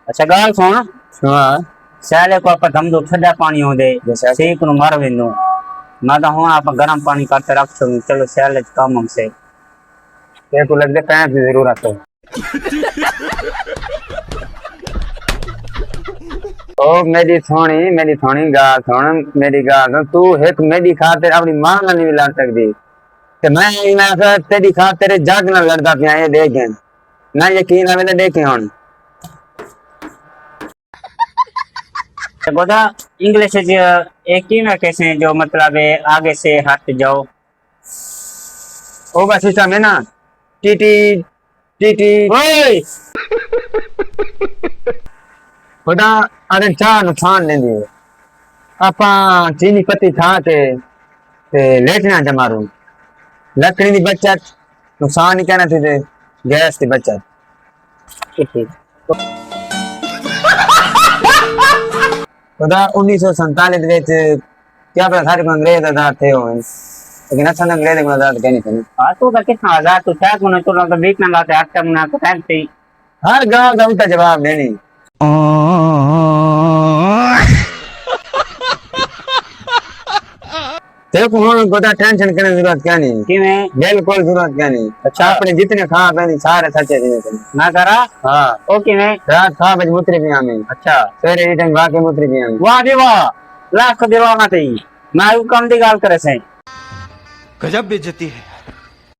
अच्छा गाल सुन। हाँ सैले को आप हम दो ठंडा पानी हो दे सेक नु मार वेंदो मैं तो हूं आप गर्म पानी करते रख छो चलो सैले काम हमसे तेरे को लगता है पैसे की जरूरत है। ओ मेरी थोड़ी गाल सुन मेरी गाल सुन तू एक मेरी खातिर अपनी मां ना नहीं मिला सकती ते मैं इना का तेरी खातिर जग ना लड़दा पिया ये देख ना यकीन आवे तो देखे हुन बोला इंग्लिश एक ही में कैसे जो मतलब है आगे से हट जाओ। ओ बस सिस्टम है ना टीटी टीटी ओए खुदा अरे चाह नुकसान लेंदी आपा चीनी पत्ती खा ते लेटना जमारू लकड़ी की बचत नुकसान ही कहना थी गैस की बचत खुदा 1947 क्या पता सारे को अंग्रेज आजाद थे हो लेकिन अच्छा अंग्रेज को आजाद कहनी थी हाँ तो का कितना आजाद तो क्या कोने तो ना बीच में लाते हट करना तो फैक्ट्री हर गांव का उल्टा जवाब देनी देखो हुन खुदा टेंशन करने की जरूरत क्या नहीं कि मैं बिल्कुल जरूरत क्या नहीं अच्छा अपने जितने खा पहनी सारे सच्चे थे ना करा हाँ ओके मैं रात 6 बजे मुतरी पिया में अच्छा सवेरे रिटर्न वाके मुतरी पिया में वाह जी वाह लाख देवा मत ही मैं कम दी गाल करे से गजब बेइज्जती है।